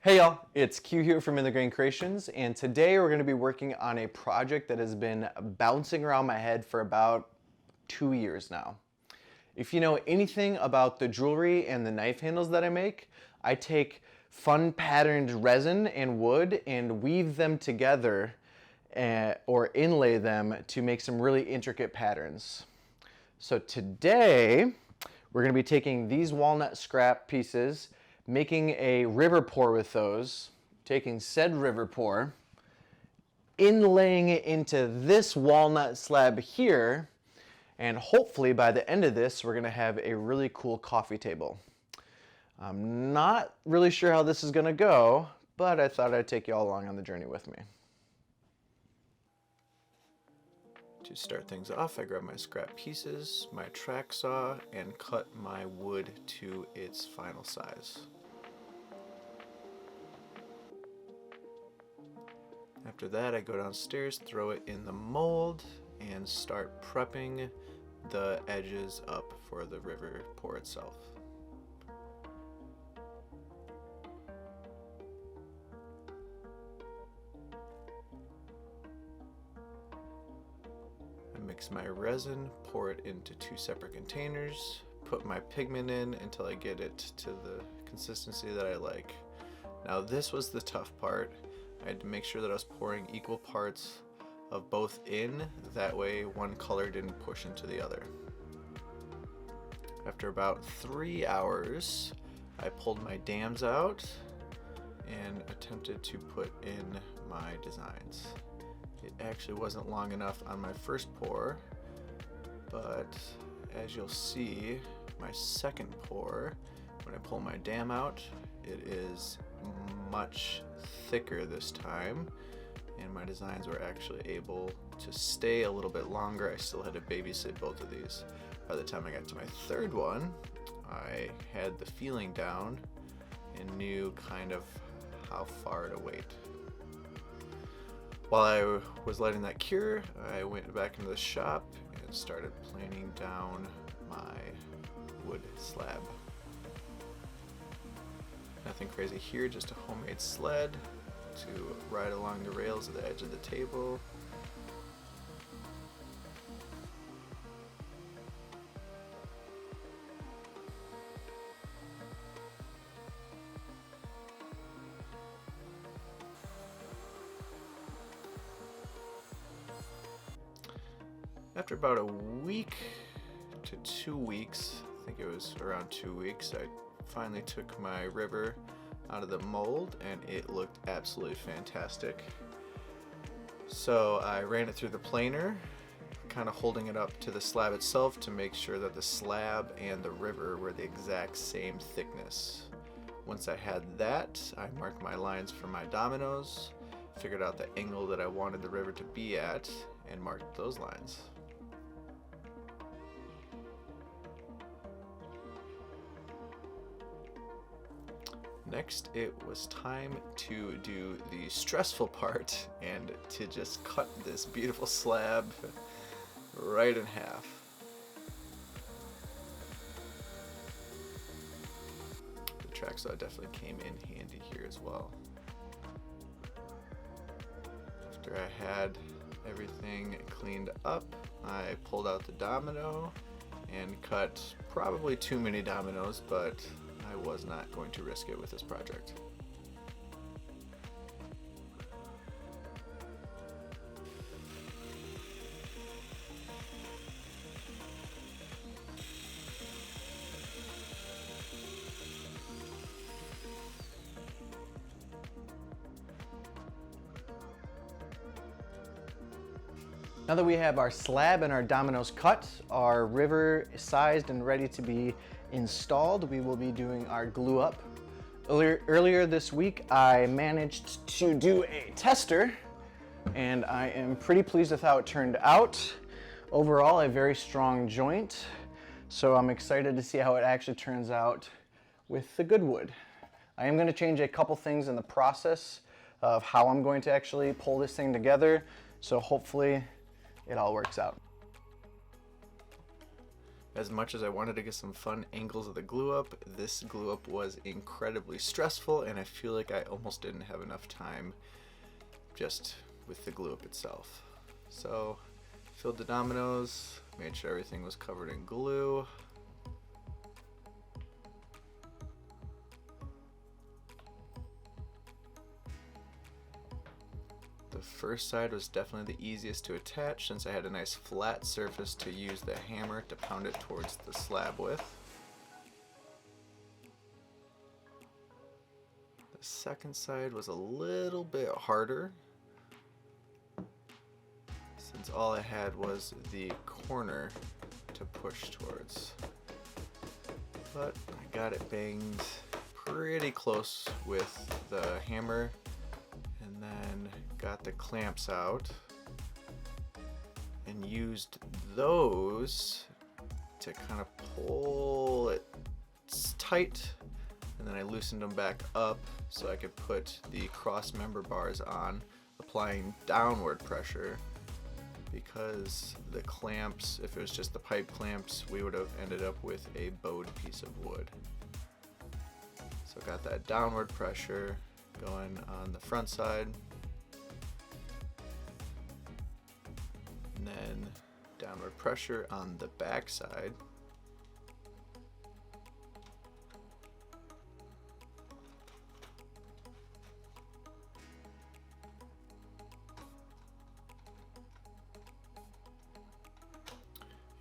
Hey y'all, it's Q here from In the Grain Creations, and today we're going to be working on a project that has been bouncing around my head for about 2 years now. If you know anything about the jewelry and the knife handles that I make, I take fun patterned resin and wood and weave them together or inlay them to make some really intricate patterns. So today we're going to be taking these walnut scrap pieces, making a river pour with those, taking said river pour, inlaying it into this walnut slab here, and hopefully by the end of this, we're gonna have a really cool coffee table. I'm not really sure how this is gonna go, but I thought I'd take you all along on the journey with me. To start things off, I grab my scrap pieces, my track saw, and cut my wood to its final size. After that, I go downstairs, throw it in the mold, and start prepping the edges up for the river pour itself. I mix my resin, pour it into 2 separate containers, put my pigment in until I get it to the consistency that I like. Now this was the tough part. I had to make sure that I was pouring equal parts of both in, that way one color didn't push into the other. After about 3 hours, I pulled my dams out and attempted to put in my designs. It actually wasn't long enough on my first pour, but as you'll see, my second pour, when I pull my dam out, it is much thicker this time, and my designs were actually able to stay a little bit longer. I still had to babysit both of these. By the time I got to my third one, I had the feeling down and knew kind of how far to wait. While I was letting that cure, I went back into the shop and started planing down my wood slab. Nothing crazy here, just a homemade sled to ride along the rails at the edge of the table. After about a week to 2 weeks, I think it was around 2 weeks, I finally took my river out of the mold and it looked absolutely fantastic. So I ran it through the planer, kind of holding it up to the slab itself to make sure that the slab and the river were the exact same thickness. Once I had that, I marked my lines for my dominoes, figured out the angle that I wanted the river to be at, and marked those lines. Next, it was time to do the stressful part and to just cut this beautiful slab right in half. The track saw definitely came in handy here as well. After I had everything cleaned up, I pulled out the domino and cut probably too many dominoes, but I was not going to risk it with this project. Now that we have our slab and our dominoes cut, our river sized and ready to be installed, we will be doing our glue up. Earlier this week, I managed to do a tester, and I am pretty pleased with how it turned out. Overall, a very strong joint, so I'm excited to see how it actually turns out with the good wood. I am going to change a couple things in the process of how I'm going to actually pull this thing together, so hopefully it all works out. As much as I wanted to get some fun angles of the glue up, this glue up was incredibly stressful, and I feel like I almost didn't have enough time just with the glue up itself. So filled the dominoes, made sure everything was covered in glue. The first side was definitely the easiest to attach since I had a nice flat surface to use the hammer to pound it towards the slab with. The second side was a little bit harder since all I had was the corner to push towards. But I got it banged pretty close with the hammer, and then got the clamps out and used those to kind of pull it tight, and then I loosened them back up so I could put the cross member bars on, applying downward pressure, because the clamps, if it was just the pipe clamps, we would have ended up with a bowed piece of wood. So got that downward pressure going on the front side, and then downward pressure on the back side.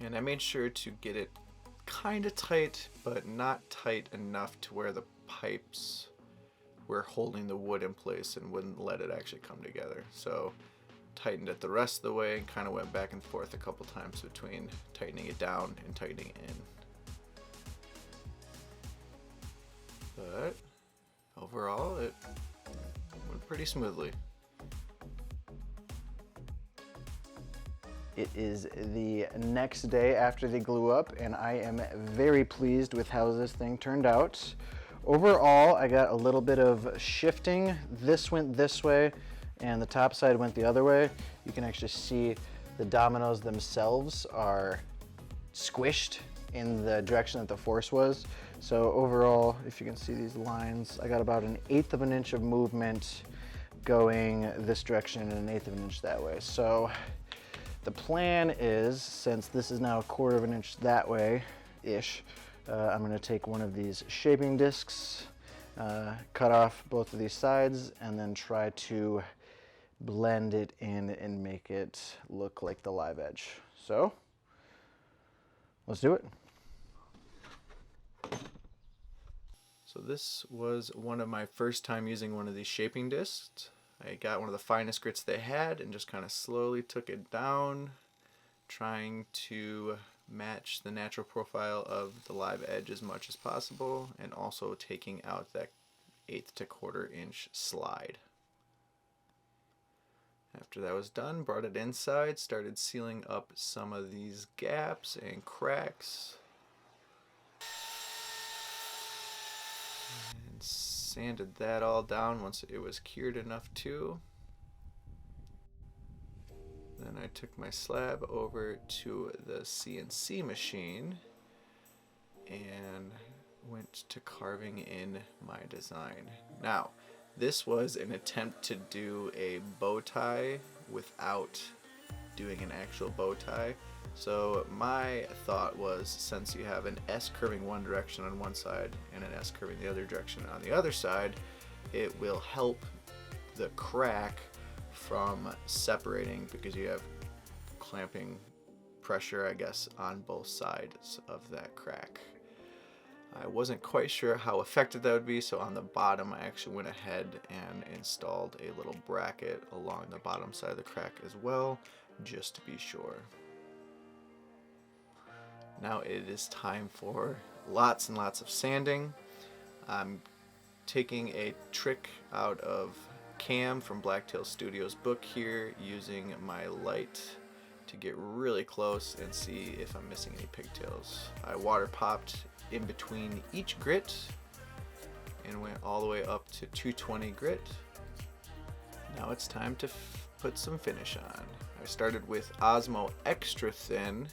And I made sure to get it kind of tight, but not tight enough to where the pipes were holding the wood in place and wouldn't let it actually come together. So tightened it the rest of the way and kind of went back and forth a couple times between tightening it down and tightening it in. But overall, it went pretty smoothly. It is the next day after they glue up, and I am very pleased with how this thing turned out. Overall, I got a little bit of shifting. This went this way, and the top side went the other way. You can actually see the dominoes themselves are squished in the direction that the force was. So overall, if you can see these lines, I got about 1/8 of an inch of movement going this direction and 1/8 of an inch that way. So the plan is, since this is now 1/4 of an inch that way-ish, I'm gonna take one of these shaping discs, cut off both of these sides, and then try to blend it in and make it look like the live edge. So, let's do it. So this was one of my first time using one of these shaping discs. I got one of the finest grits they had and just kind of slowly took it down, trying to match the natural profile of the live edge as much as possible, and also taking out that 1/8 to 1/4 inch slide. After that was done, brought it inside, started sealing up some of these gaps and cracks, and sanded that all down once it was cured enough too. Then I took my slab over to the CNC machine and went to carving in my design. Now, this was an attempt to do a bow tie without doing an actual bow tie. So my thought was, since you have an S curving one direction on one side and an S curving the other direction on the other side, it will help the crack from separating, because you have clamping pressure, I guess, on both sides of that crack. I wasn't quite sure how effective that would be, so on the bottom I actually went ahead and installed a little bracket along the bottom side of the crack as well, just to be sure. Now it is time for lots and lots of sanding. I'm taking a trick out of Cam from Blacktail Studios book here, using my light to get really close and see if I'm missing any pigtails. I water popped in between each grit and went all the way up to 220 grit. Now it's time to put some finish on. I started with Osmo Extra Thin.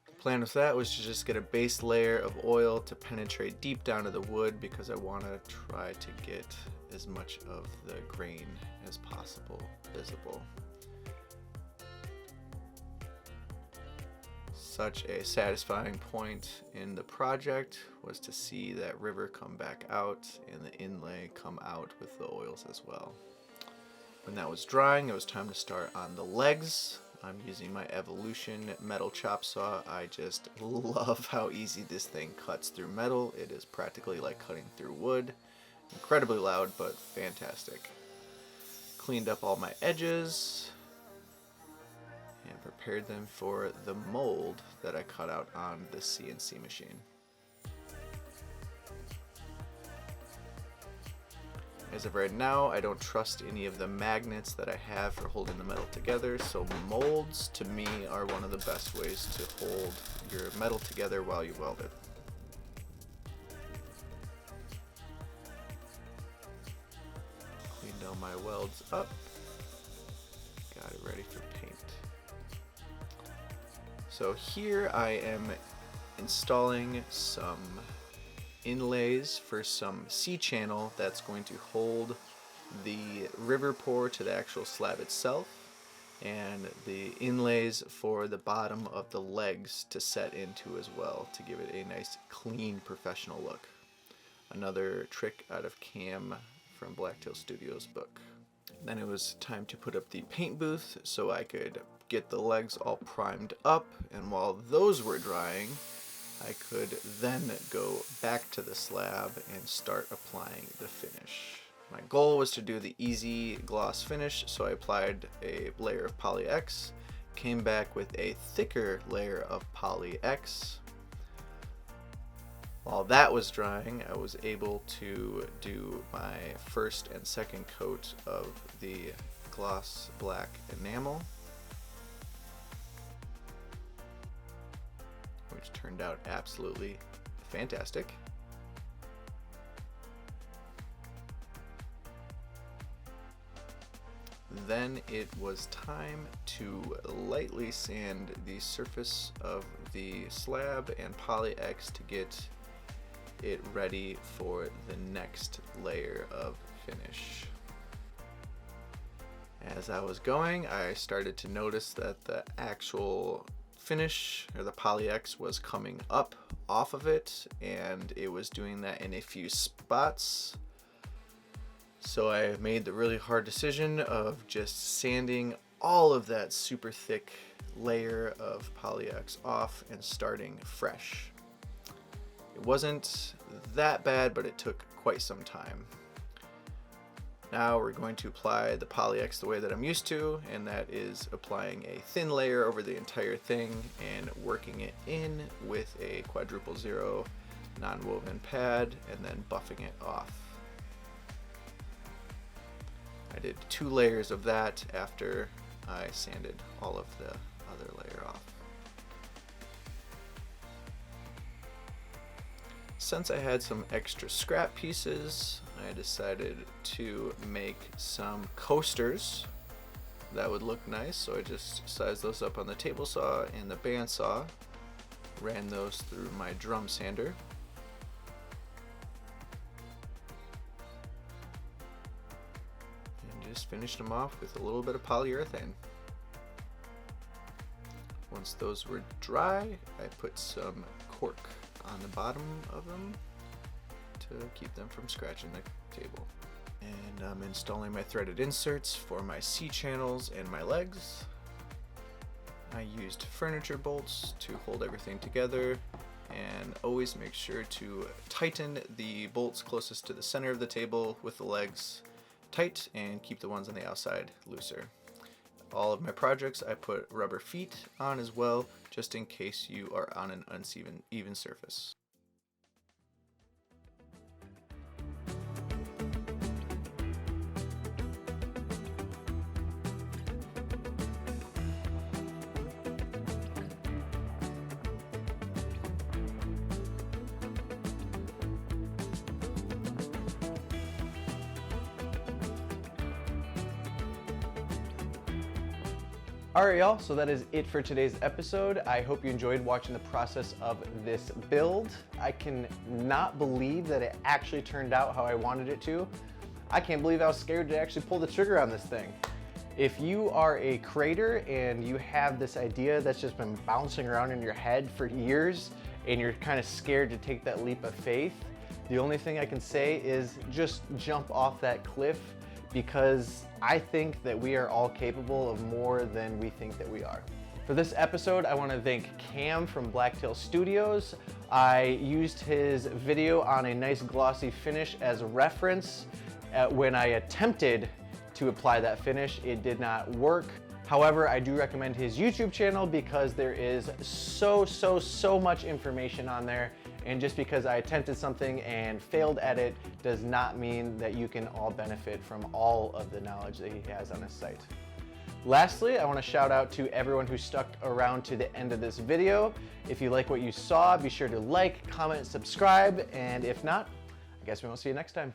The Plan with that was to just get a base layer of oil to penetrate deep down to the wood, because I want to try to get as much of the grain as possible visible. Such a satisfying point in the project was to see that river come back out and the inlay come out with the oils as well. When that was drying, it was time to start on the legs. I'm using my Evolution metal chop saw. I just love how easy this thing cuts through metal. It is practically like cutting through wood. Incredibly loud, but fantastic. Cleaned up all my edges and prepared them for the mold that I cut out on the CNC machine. As of right now, I don't trust any of the magnets that I have for holding the metal together, so molds to me are one of the best ways to hold your metal together while you weld it. Cleaned all my welds up, got it ready for paint. So here I am installing some inlays for some C-channel that's going to hold the river pour to the actual slab itself, and the inlays for the bottom of the legs to set into as well to give it a nice clean professional look. Another trick out of Cam from Blacktail Studios book. Then it was time to put up the paint booth so I could get the legs all primed up, and while those were drying, I could then go back to the slab and start applying the finish. My goal was to do the easy gloss finish, so I applied a layer of Poly X, came back with a thicker layer of Poly X. While that was drying, I was able to do my first and second coat of the gloss black enamel, which turned out absolutely fantastic. Then it was time to lightly sand the surface of the slab and Poly X to get it ready for the next layer of finish. As I was going, I started to notice that the actual finish, or the Poly X, was coming up off of it, and it was doing that in a few spots. So I made the really hard decision of just sanding all of that super thick layer of Poly X off and starting fresh. It wasn't that bad, but it took quite some time. Now we're going to apply the Poly X the way that I'm used to, and that is applying a thin layer over the entire thing and working it in with a quadruple zero non-woven pad and then buffing it off. I did 2 layers of that after I sanded all of the other layer off. Since I had some extra scrap pieces, I decided to make some coasters that would look nice, so I just sized those up on the table saw and the bandsaw, ran those through my drum sander, and just finished them off with a little bit of polyurethane. Once those were dry, I put some cork on the bottom of them to keep them from scratching the table. And I'm installing my threaded inserts for my C-channels and my legs. I used furniture bolts to hold everything together, and always make sure to tighten the bolts closest to the center of the table with the legs tight and keep the ones on the outside looser. All of my projects I put rubber feet on as well, just in case you are on an uneven surface. All right, y'all, so that is it for today's episode. I hope you enjoyed watching the process of this build. I can not believe that it actually turned out how I wanted it to. I can't believe I was scared to actually pull the trigger on this thing. If you are a creator and you have this idea that's just been bouncing around in your head for years and you're kind of scared to take that leap of faith, the only thing I can say is just jump off that cliff, because I think that we are all capable of more than we think that we are. For this episode, I want to thank Cam from Blacktail Studios. I used his video on a nice glossy finish as a reference. When I attempted to apply that finish, it did not work. However, I do recommend his YouTube channel because there is so much information on there. And just because I attempted something and failed at it does not mean that you can all benefit from all of the knowledge that he has on his site. Lastly, I want to shout out to everyone who stuck around to the end of this video. If you like what you saw, be sure to like, comment, subscribe, and if not, I guess we won't see you next time.